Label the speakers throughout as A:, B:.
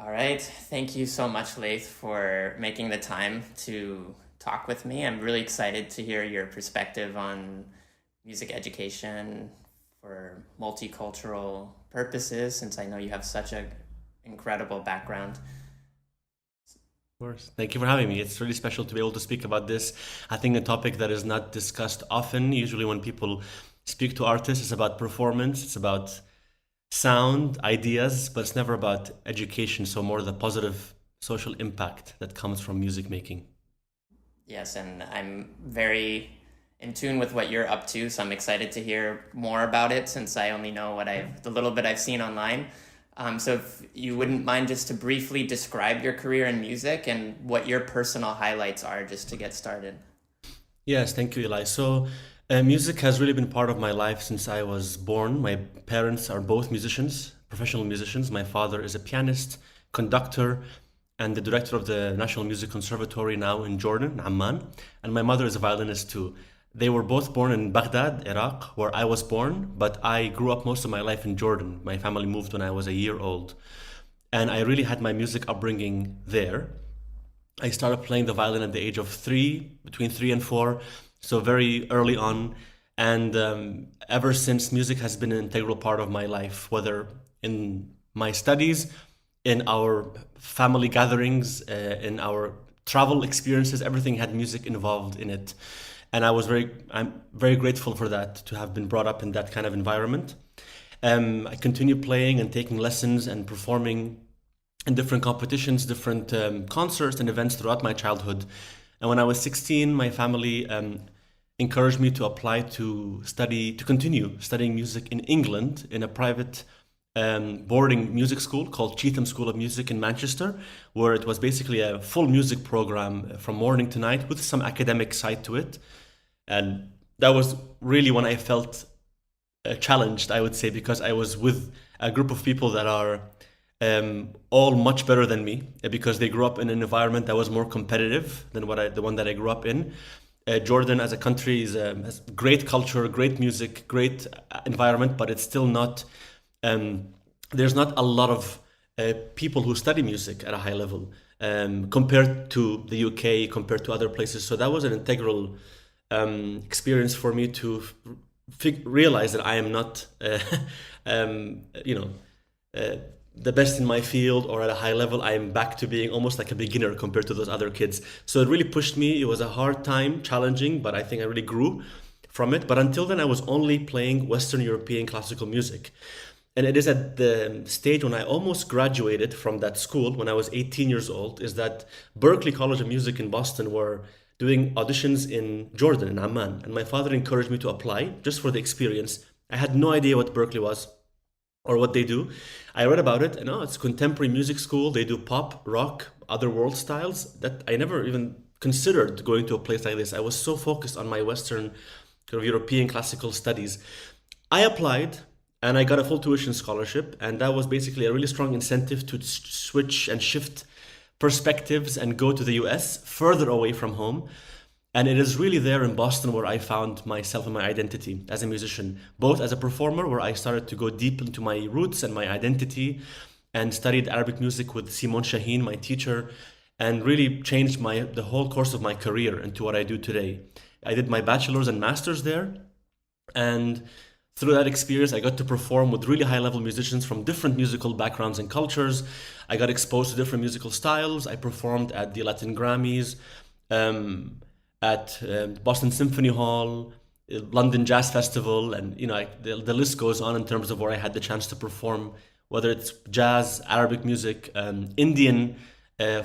A: All right. Thank you so much, Layth, for making the time to talk with me. I'm really excited to hear your perspective on music education for multicultural purposes, since I know you have such an incredible background.
B: Of course. Thank you for having me. It's really special to be able to speak about this. I think a topic that is not discussed often. Usually, when people speak to artists, it's about performance, it's about sound, ideas, but it's never about education. So, more the positive social impact that comes from music making.
A: Yes, and I'm very in tune with what you're up to, so I'm excited to hear more about it since I only know the little bit I've seen online. So if you wouldn't mind just to briefly describe your career in music and what your personal highlights are just to get started.
B: Yes, thank you, Eli. So, music has really been part of my life since I was born. My parents are both musicians, professional musicians. My father is a pianist, conductor, and the director of the National Music Conservatory now in Jordan, Amman. And my mother is a violinist too. They were both born in Baghdad, Iraq, where I was born, but I grew up most of my life in Jordan. My family moved when I was a year old. And I really had my music upbringing there. I started playing the violin at the age of three, between 3 and 4, so very early on. And ever since, music has been an integral part of my life, whether in my studies, in our family gatherings, in our travel experiences, everything had music involved in it. And I'm very grateful for that, to have been brought up in that kind of environment. I continue playing and taking lessons and performing in different competitions, different concerts and events throughout my childhood. And when I was 16, my family encouraged me to apply to continue studying music in England in a private boarding music school called Cheetham School of Music in Manchester, where it was basically a full music program from morning to night with some academic side to it. And that was really when I felt challenged, I would say, because I was with a group of people that are all much better than me because they grew up in an environment that was more competitive than the one that I grew up in. Jordan as a country has great culture, great music, great environment, but it's still not. There's not a lot of people who study music at a high level compared to the UK, compared to other places. So that was an integral experience for me to realize that I am not, you know, the best in my field or at a high level. I am back to being almost like a beginner compared to those other kids. So it really pushed me. It was a hard time, challenging, but I think I really grew from it. But until then, I was only playing Western European classical music. And it is at the stage when I almost graduated from that school, when I was 18 years old, is that Berklee College of Music in Boston were doing auditions in Jordan, in Amman. And my father encouraged me to apply just for the experience. I had no idea what Berklee was or what they do. I read about it, and it's a contemporary music school. They do pop, rock, other world styles that I never even considered going to a place like this. I was so focused on my Western kind of European classical studies. I applied and I got a full tuition scholarship, and that was basically a really strong incentive to switch and shift perspectives and go to the US, further away from home. And it is really there in Boston where I found myself and my identity as a musician, both as a performer, where I started to go deep into my roots and my identity, and studied Arabic music with Simon Shaheen, my teacher, and really changed the whole course of my career into what I do today. I did my bachelor's and master's there, and through that experience, I got to perform with really high level musicians from different musical backgrounds and cultures. I got exposed to different musical styles. I performed at the Latin Grammys, at Boston Symphony Hall, London Jazz Festival, and the list goes on in terms of where I had the chance to perform, whether it's jazz, Arabic music, Indian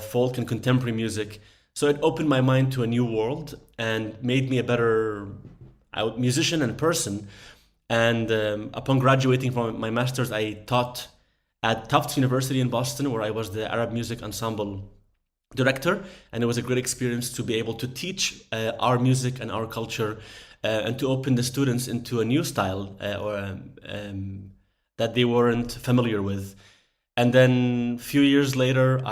B: folk and contemporary music. So it opened my mind to a new world and made me a better musician and person. And upon graduating from my master's, I taught at Tufts University in Boston, where I was the Arab Music Ensemble director. And it was a great experience to be able to teach our music and our culture, and to open the students into a new style that they weren't familiar with. And then a few years later,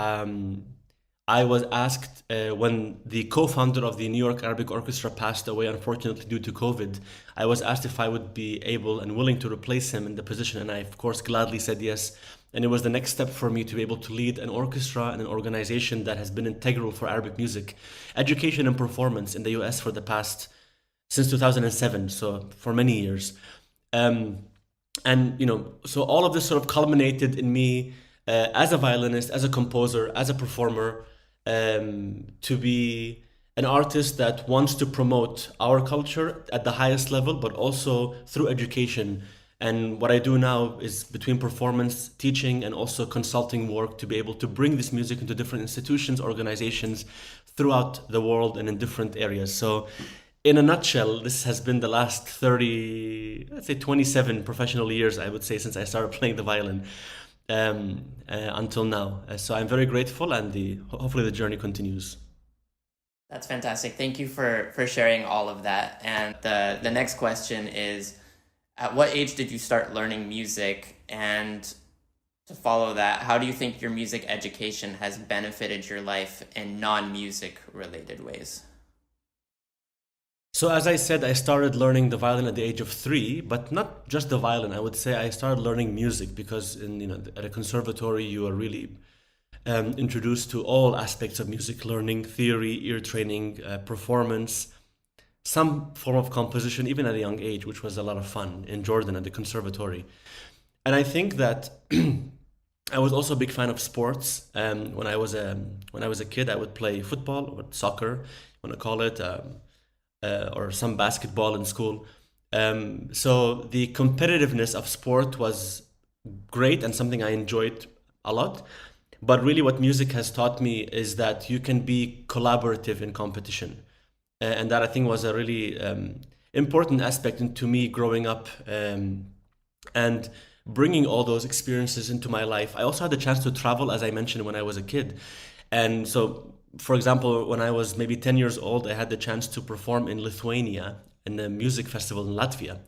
B: I was asked, when the co-founder of the New York Arabic Orchestra passed away, unfortunately due to COVID, I was asked if I would be able and willing to replace him in the position, and I, of course, gladly said yes. And it was the next step for me to be able to lead an orchestra and an organization that has been integral for Arabic music, education and performance in the US for the past, since 2007, so for many years. And so all of this sort of culminated in me as a violinist, as a composer, as a performer, to be an artist that wants to promote our culture at the highest level, but also through education. And what I do now is between performance, teaching, and also consulting work to be able to bring this music into different institutions, organizations throughout the world and in different areas. So in a nutshell, this has been the last 30, let's say 27 professional years, I would say, since I started playing the violin until now. So I'm very grateful, and hopefully the journey continues.
A: That's fantastic. Thank you for sharing all of that. And the next question is, at what age did you start learning music? And to follow that, how do you think your music education has benefited your life in non-music related ways?
B: So as I said, I started learning the violin at the age of 3, but not just the violin. I would say I started learning music because at a conservatory you are really introduced to all aspects of music learning, theory, ear training, performance, some form of composition, even at a young age, which was a lot of fun in Jordan at the conservatory. And I think that I was also a big fan of sports. When I was a kid, I would play football or soccer, you want to call it, or some basketball in school. So the competitiveness of sport was great and something I enjoyed a lot. But really what music has taught me is that you can be collaborative in competition. And that I think was a really important aspect into me growing up and bringing all those experiences into my life. I also had the chance to travel, as I mentioned, when I was a kid. And so, for example, when I was maybe 10 years old, I had the chance to perform in Lithuania in a music festival in Latvia.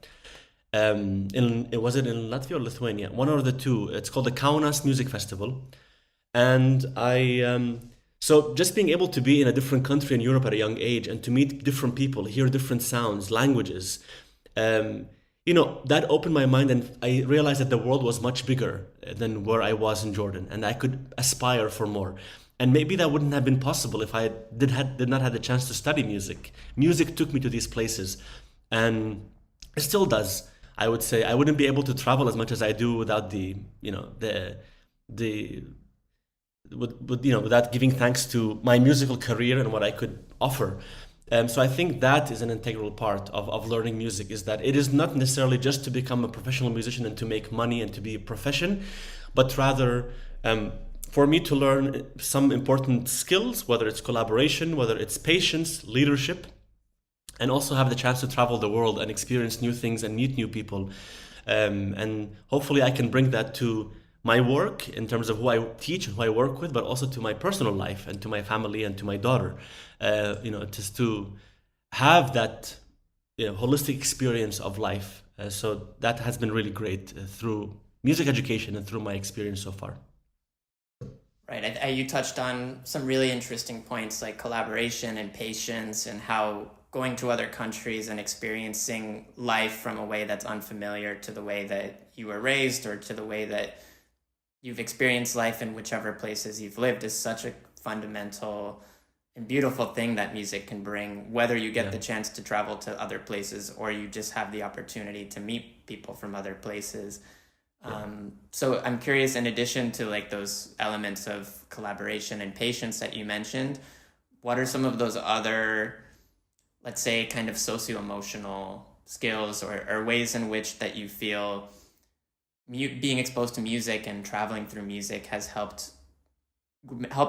B: Was it in Latvia or Lithuania? One or the two. It's called the Kaunas Music Festival. And so just being able to be in a different country in Europe at a young age and to meet different people, hear different sounds, languages, that opened my mind, and I realized that the world was much bigger than where I was in Jordan, and I could aspire for more. And maybe that wouldn't have been possible if I did not have the chance to study music. Music took me to these places, and it still does. I would say I wouldn't be able to travel as much as I do without without giving thanks to my musical career and what I could offer. So I think that is an integral part of learning music, is that it is not necessarily just to become a professional musician and to make money and to be a profession, but rather for me to learn some important skills, whether it's collaboration, whether it's patience, leadership, and also have the chance to travel the world and experience new things and meet new people. And hopefully I can bring that to my work in terms of who I teach and who I work with, but also to my personal life and to my family and to my daughter, just to have that holistic experience of life. So that has been really great through music education and through my experience so far.
A: Right. You touched on some really interesting points like collaboration and patience, and how going to other countries and experiencing life from a way that's unfamiliar to the way that you were raised or to the way that you've experienced life in whichever places you've lived is such a fundamental and beautiful thing that music can bring, whether you get the chance to travel to other places or you just have the opportunity to meet people from other places. So I'm curious, in addition to like those elements of collaboration and patience that you mentioned, what are some of those other, let's say, kind of socio-emotional skills or ways in which that you feel being exposed to music and traveling through music has help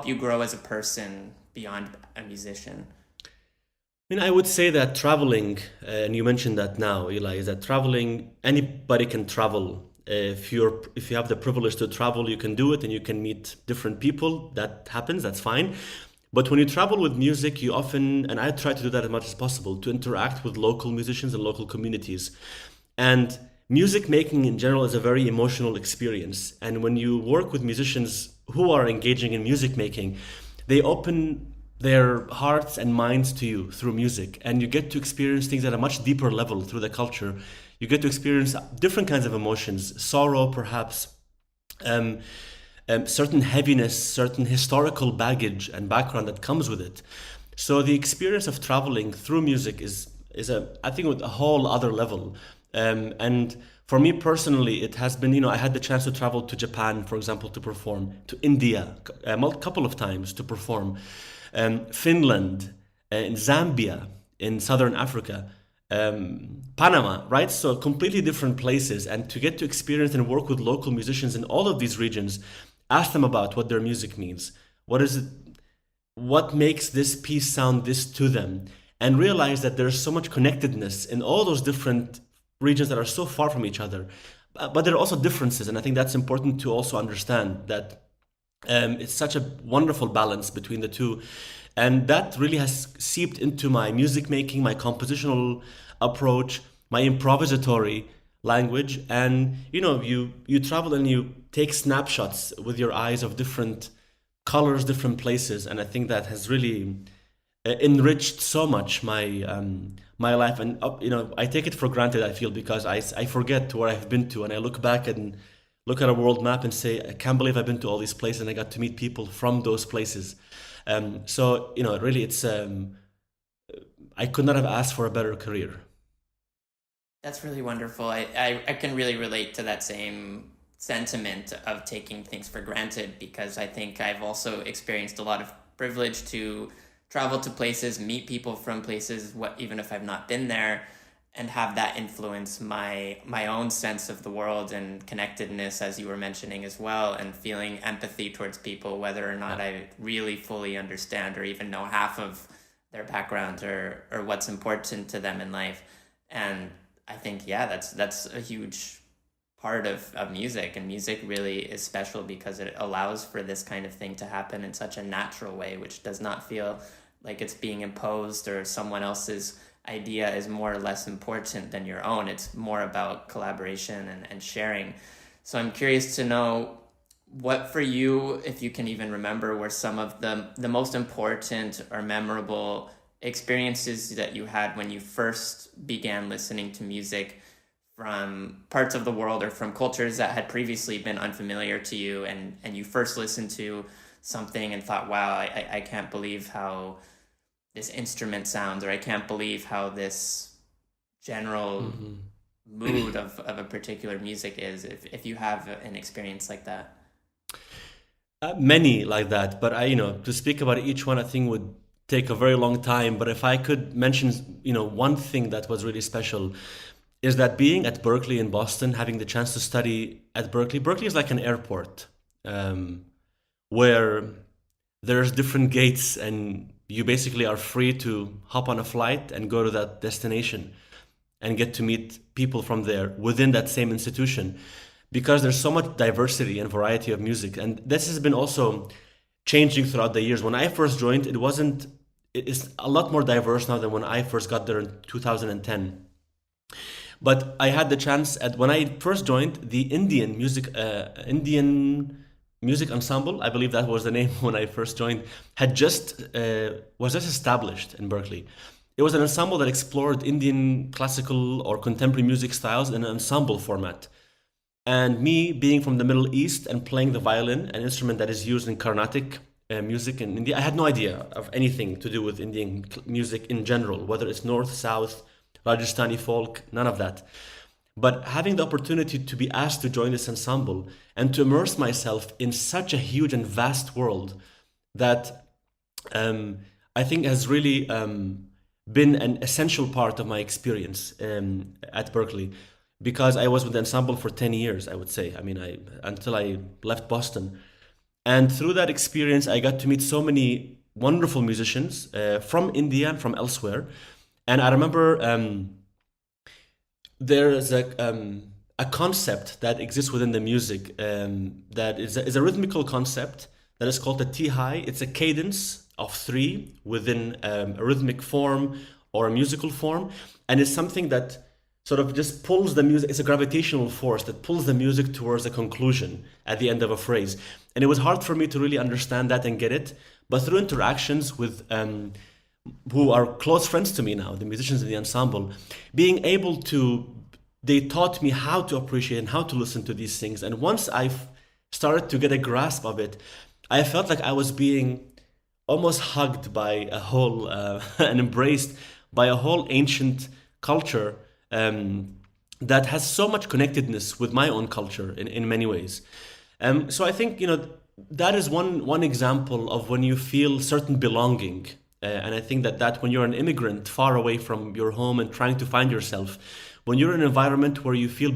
A: you grow as a person beyond a musician?
B: I mean, I would say that traveling, and you mentioned that now, Eli, is that traveling, anybody can travel. If you have the privilege to travel, you can do it and you can meet different people. That happens, that's fine. But when you travel with music, you often, and I try to do that as much as possible, to interact with local musicians and local communities. And music making in general is a very emotional experience. And when you work with musicians who are engaging in music making, they open their hearts and minds to you through music. And you get to experience things at a much deeper level through the culture. You get to experience different kinds of emotions, sorrow perhaps, um, certain heaviness, certain historical baggage and background that comes with it. So the experience of traveling through music is a, I think, with a whole other level. And for me personally, it has been, I had the chance to travel to Japan, for example, to perform, to India a couple of times to perform, Finland, in Zambia, in Southern Africa, Panama, right? So completely different places, and to get to experience and work with local musicians in all of these regions, ask them about what their music means. What is it? What makes this piece sound this to them? And realize that there's so much connectedness in all those different regions that are so far from each other. But there are also differences, and I think that's important to also understand that it's such a wonderful balance between the two. And that really has seeped into my music making, my compositional approach, my improvisatory language. And you travel and you take snapshots with your eyes of different colors, different places, and I think that has really enriched so much my life. And I take it for granted, I feel, because I forget where I've been to, and I look back and look at a world map and say, I can't believe I've been to all these places and I got to meet people from those places. So really, it's I could not have asked for a better career.
A: That's really wonderful. I can really relate to that same sentiment of taking things for granted, because I think I've also experienced a lot of privilege to travel to places, meet people from places, even if I've not been there, and have that influence my own sense of the world and connectedness, as you were mentioning as well, and feeling empathy towards people, whether or not I really fully understand or even know half of their background or what's important to them in life. And I think, that's a huge part of music, and music really is special because it allows for this kind of thing to happen in such a natural way, which does not feel like it's being imposed or someone else's idea is more or less important than your own. It's more about collaboration and sharing. So I'm curious to know what for you, if you can even remember, were some of the most important or memorable experiences that you had when you first began listening to music from parts of the world or from cultures that had previously been unfamiliar to you, and you first listened to something and thought, wow, I can't believe how this instrument sounds, or I can't believe how this general mood of a particular music is, if you have an experience like that.
B: Many like that, but to speak about each one, I think would take a very long time. But if I could mention, one thing that was really special is that being at Berklee in Boston, having the chance to study at Berklee. Berklee is like an airport, where there's different gates, and you basically are free to hop on a flight and go to that destination and get to meet people from there within that same institution, because there's so much diversity and variety of music. And this has been also changing throughout the years. When I first joined, it's a lot more diverse now than when I first got there in 2010. But I had the chance when I first joined, the Indian music ensemble, I believe that was the name when I first joined, was just established in Berklee. It was an ensemble that explored Indian classical or contemporary music styles in an ensemble format. And me being from the Middle East and playing the violin, an instrument that is used in Carnatic music in India, I had no idea of anything to do with Indian music in general, whether it's North, South, Rajasthani folk, none of that. But having the opportunity to be asked to join this ensemble and to immerse myself in such a huge and vast world that I think has really been an essential part of my experience at Berklee, because I was with the ensemble for 10 years, I would say. Until I left Boston. And through that experience, I got to meet so many wonderful musicians from India and from elsewhere. And I remember there is a concept that exists within the music that is a rhythmical concept that is called the T-high. It's a cadence of 3 within a rhythmic form or a musical form. And it's something that sort of just pulls the music. It's a gravitational force that pulls the music towards a conclusion at the end of a phrase. And it was hard for me to really understand that and get it. But through interactions with who are close friends to me now, the musicians in the ensemble, they taught me how to appreciate and how to listen to these things. And once I've started to get a grasp of it, I felt like I was being almost hugged by a whole and embraced by a whole ancient culture that has so much connectedness with my own culture in many ways. So I think, that is one example of when you feel certain belonging. And I think that when you're an immigrant far away from your home and trying to find yourself, when you're in an environment where you feel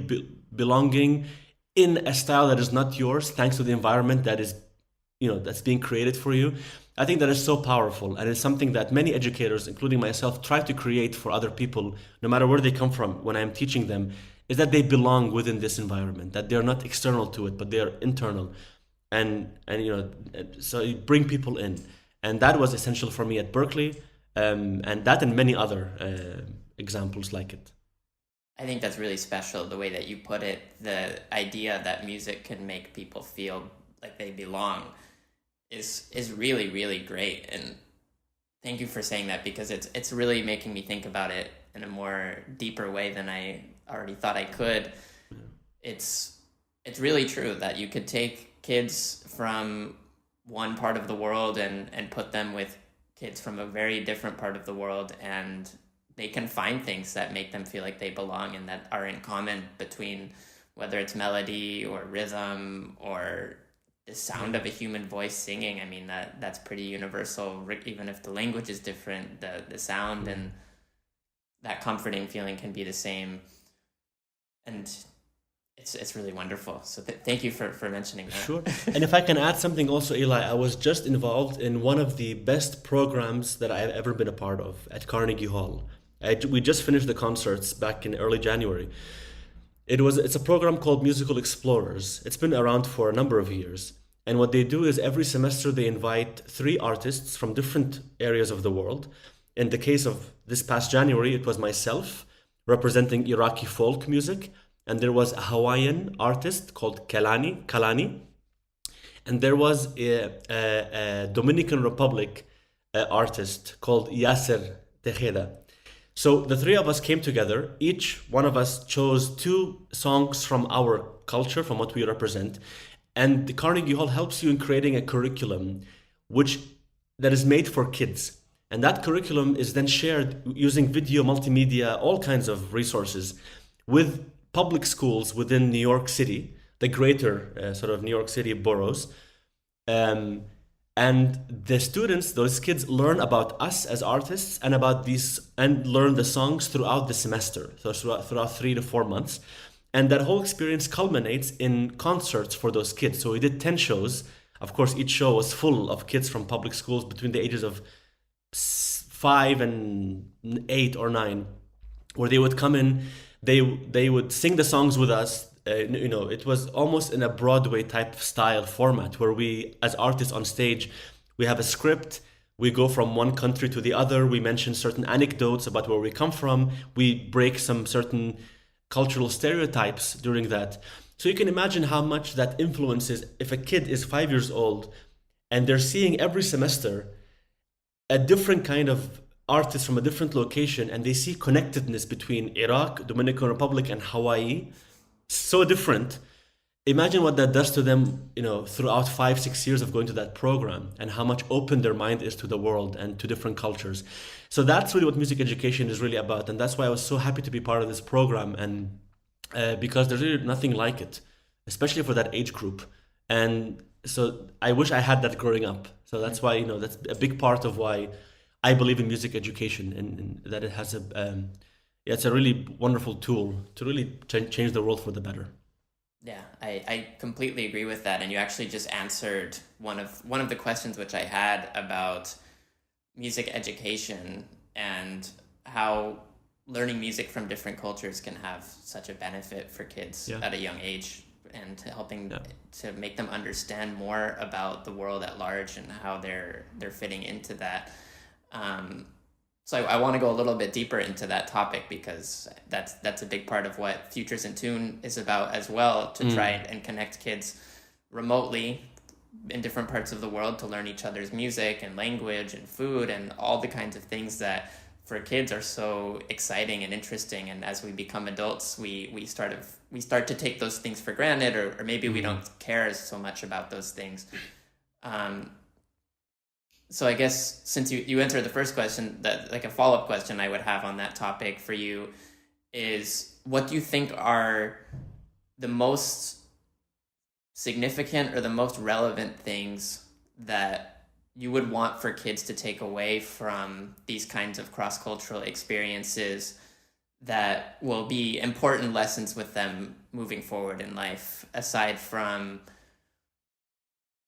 B: belonging in a style that is not yours, thanks to the environment that is, that's being created for you, I think that is so powerful. And it's something that many educators, including myself, try to create for other people, no matter where they come from, when I'm teaching them, is that they belong within this environment, that they're not external to it, but they're internal. And so you bring people in. And that was essential for me at Berkeley, and that and many other examples like it.
A: I think that's really special, the way that you put it, the idea that music can make people feel like they belong is really, really great. And thank you for saying that, because it's really making me think about it in a more deeper way than I already thought I could. Yeah. It's really true that you could take kids from one part of the world and put them with kids from a very different part of the world, and they can find things that make them feel like they belong and that are in common between, whether it's melody or rhythm or the sound of a human voice singing. I mean, that's pretty universal, even if the language is different. The sound and that comforting feeling can be the same, and it's really wonderful. So thank you for mentioning that.
B: Sure. And if I can add something also, Eli, I was just involved in one of the best programs that I've ever been a part of at Carnegie Hall. We just finished the concerts back in early January. It's a program called Musical Explorers. It's been around for a number of years. And what they do is every semester they invite 3 artists from different areas of the world. In the case of this past January, it was myself representing Iraqi folk music. And there was a Hawaiian artist called Kalani. And there was a Dominican Republic artist called Yasser Tejeda. So the 3 of us came together. Each one of us chose 2 songs from our culture, from what we represent. And the Carnegie Hall helps you in creating a curriculum that is made for kids. And that curriculum is then shared using video, multimedia, all kinds of resources with public schools within New York City, the greater sort of New York City boroughs. And the students, those kids, learn about us as artists and about these, and learn the songs throughout the semester, so throughout 3 to 4 months. And that whole experience culminates in concerts for those kids. So we did 10 shows. Of course, each show was full of kids from public schools between the ages of 5 and 8 or 9, where they would come in, they would sing the songs with us. It was almost in a Broadway type style format, where we, as artists on stage, we have a script, we go from one country to the other, we mention certain anecdotes about where we come from, we break some certain cultural stereotypes during that. So you can imagine how much that influences if a kid is 5 years old and they're seeing every semester a different kind of artist from a different location, and they see connectedness between Iraq, Dominican Republic, and Hawaii, so different. Imagine what that does to them, throughout 5-6 years of going to that program, and how much open their mind is to the world and to different cultures. So that's really what music education is really about, and that's why I was so happy to be part of this program, and because there's really nothing like it, especially for that age group. And so I wish I had that growing up. So that's why, that's a big part of why I believe in music education, and that it has it's a really wonderful tool to really change the world for the better.
A: Yeah, I completely agree with that. And you actually just answered one of the questions which I had about music education and how learning music from different cultures can have such a benefit for kids at a young age, and helping to make them understand more about the world at large and how they're fitting into that. So I want to go a little bit deeper into that topic, because that's a big part of what Futures in Tune is about as well, to try and connect kids remotely in different parts of the world to learn each other's music and language and food and all the kinds of things that for kids are so exciting and interesting, and as we become adults, we start to take those things for granted, or maybe we don't care so much about those things. So I guess since you answered the first question, that like a follow-up question I would have on that topic for you is, what do you think are the most significant or the most relevant things that you would want for kids to take away from these kinds of cross-cultural experiences that will be important lessons with them moving forward in life, aside from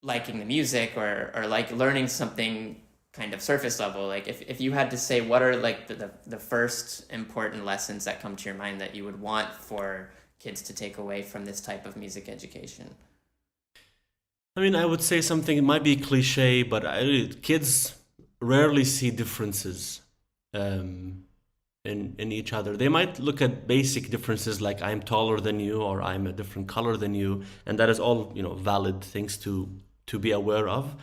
A: liking the music or like learning something kind of surface level? Like if you had to say, what are like the first important lessons that come to your mind that you would want for kids to take away from this type of music education?
B: I mean, I would say something, it might be cliche, but kids rarely see differences in each other. They might look at basic differences like I'm taller than you or I'm a different color than you, and that is all, valid things to be aware of.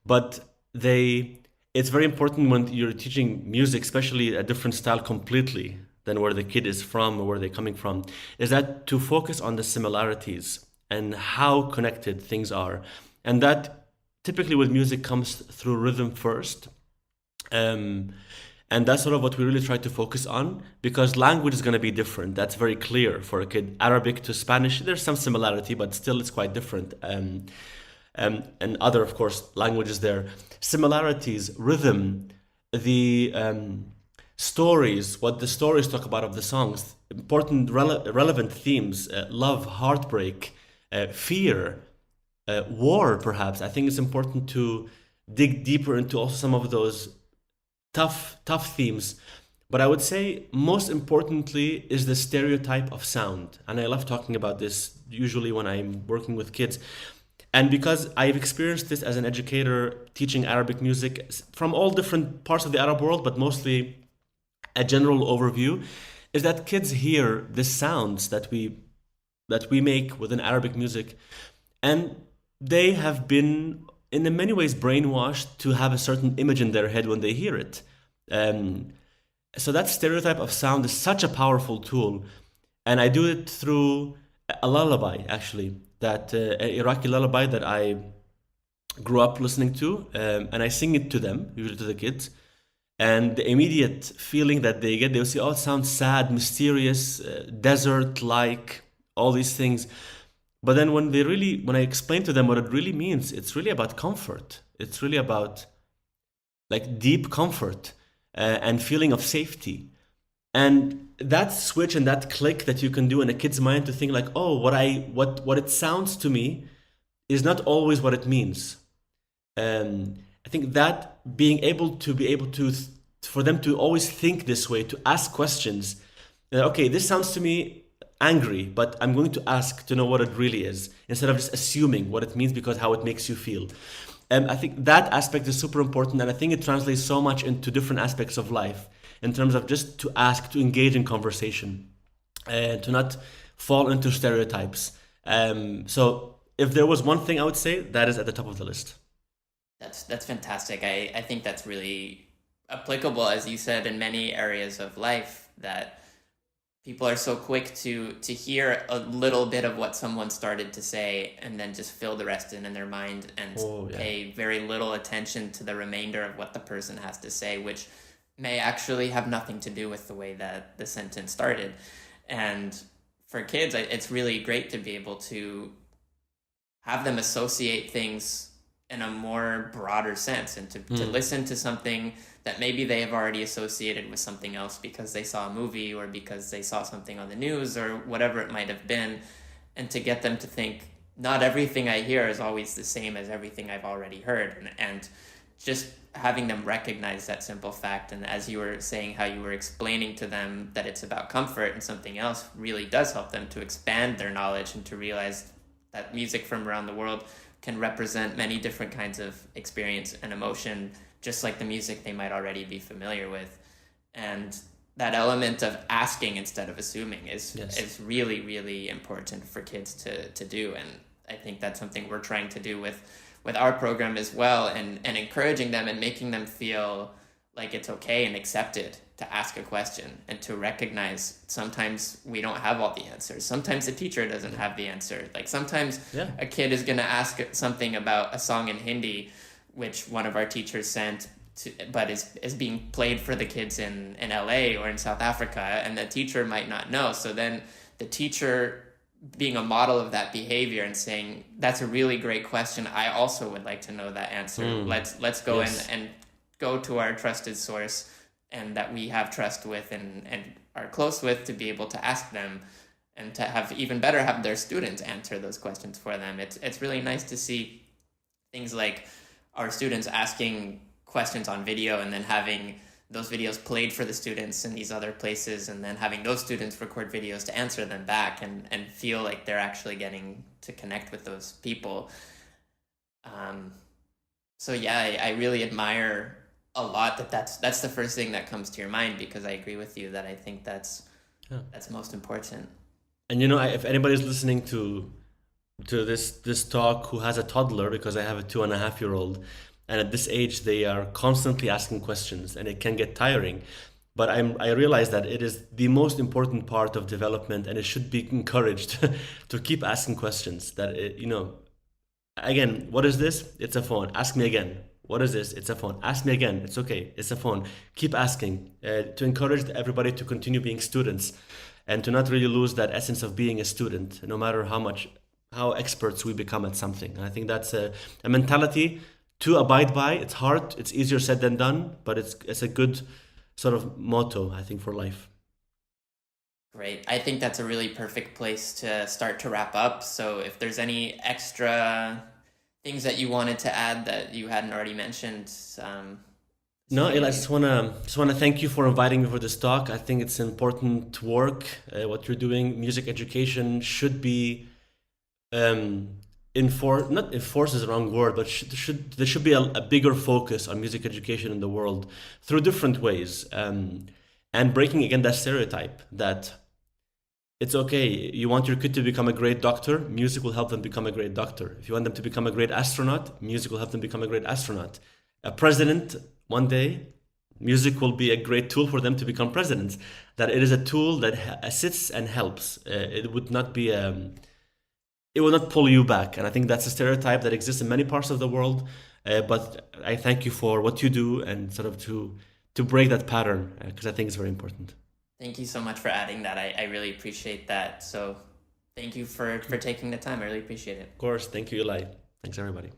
B: But it's very important when you're teaching music, especially a different style completely than where the kid is from or where they're coming from, is that to focus on the similarities and how connected things are. And that typically with music comes through rhythm first. And that's sort of what we really try to focus on, because language is going to be different. That's very clear for a kid. Arabic to Spanish, there's some similarity, but still it's quite different. And other, of course, languages there. Similarities, rhythm, the stories, what the stories talk about of the songs, important relevant themes, love, heartbreak, fear, war, perhaps. I think it's important to dig deeper into also some of those tough themes. But I would say most importantly is the stereotype of sound. And I love talking about this usually when I'm working with kids. And because I've experienced this as an educator teaching Arabic music from all different parts of the Arab world, but mostly a general overview, is that kids hear the sounds that we make within Arabic music, and they have been in many ways brainwashed to have a certain image in their head when they hear it. So that stereotype of sound is such a powerful tool, and I do it through a lullaby, actually, that an Iraqi lullaby that I grew up listening to, and I sing it to them, usually to the kids. And the immediate feeling that they get, they'll say, oh, it sounds sad, mysterious, desert-like, all these things. But then when I explain to them what it really means, it's really about comfort. It's really about like deep comfort and feeling of safety. And that switch and that click that you can do in a kid's mind to think like, oh, what it sounds to me is not always what it means. I think that being able to for them to always think this way, to ask questions. Okay, this sounds to me angry, but I'm going to ask to know what it really is, instead of just assuming what it means because how it makes you feel. I think that aspect is super important, and I think it translates so much into different aspects of life, in terms of just to ask, to engage in conversation, to not fall into stereotypes. So if there was one thing I would say, that is at the top of the list.
A: That's fantastic. I think that's really applicable, as you said, in many areas of life, that people are so quick to hear a little bit of what someone started to say and then just fill the rest in their mind and pay very little attention to the remainder of what the person has to say, which may actually have nothing to do with the way that the sentence started. And for kids, it's really great to be able to have them associate things in a more broader sense, and to listen to something that maybe they have already associated with something else because they saw a movie or because they saw something on the news or whatever it might have been, and to get them to think, not everything I hear is always the same as everything I've already heard, and just having them recognize that simple fact. And as you were saying, how you were explaining to them that it's about comfort and something else, really does help them to expand their knowledge and to realize that music from around the world can represent many different kinds of experience and emotion, just like the music they might already be familiar with. And that element of asking instead of assuming is really, really important for kids to do. And I think that's something we're trying to do with our program as well, and encouraging them and making them feel like it's okay and accepted to ask a question and to recognize sometimes we don't have all the answers. Sometimes the teacher doesn't have the answer. Like sometimes a kid is going to ask something about a song in Hindi, which one of our teachers sent but is being played for the kids in LA or in South Africa, and the teacher might not know. So then the teacher being a model of that behavior and saying, that's a really great question, I also would like to know that answer. Let's go and go to our trusted source and that we have trust with and are close with, to be able to ask them and to have even better have their students answer those questions for them. It's really nice to see things like our students asking questions on video and then having those videos played for the students in these other places, and then having those students record videos to answer them back and feel like they're actually getting to connect with those people. So yeah, I really admire a lot that's the first thing that comes to your mind, because I agree with you that I think that's most important.
B: And if anybody's listening to this talk who has a toddler, because I have a 2.5-year-old, and at this age they are constantly asking questions and it can get tiring, but I realize that it is the most important part of development, and it should be encouraged to keep asking questions. That again, what is this? It's a phone. Ask me again. What is this? It's a phone. Ask me again. It's okay. It's a phone. Keep asking, to encourage everybody to continue being students and to not really lose that essence of being a student, no matter how experts we become at something. And I think that's a mentality to abide by. It's hard. It's easier said than done, but it's a good sort of motto, I think, for life.
A: Great. I think that's a really perfect place to start to wrap up. So if there's any extra things that you wanted to add that you hadn't already mentioned.
B: No, Eli, I just wanna thank you for inviting me for this talk. I think it's important work. What you're doing, music education should be not enforce is the wrong word, but there should be a bigger focus on music education in the world through different ways, and breaking again that stereotype that it's okay. You want your kid to become a great doctor, music will help them become a great doctor. If you want them to become a great astronaut, music will help them become a great astronaut. A president, one day, music will be a great tool for them to become presidents. That it is a tool that assists and helps. It would not be it will not pull you back. And I think that's a stereotype that exists in many parts of the world. But I thank you for what you do and sort of to break that pattern, because I think it's very important.
A: Thank you so much for adding that. I really appreciate that. So thank you for taking the time. I really appreciate it.
B: Of course. Thank you, Eli. Thanks, everybody.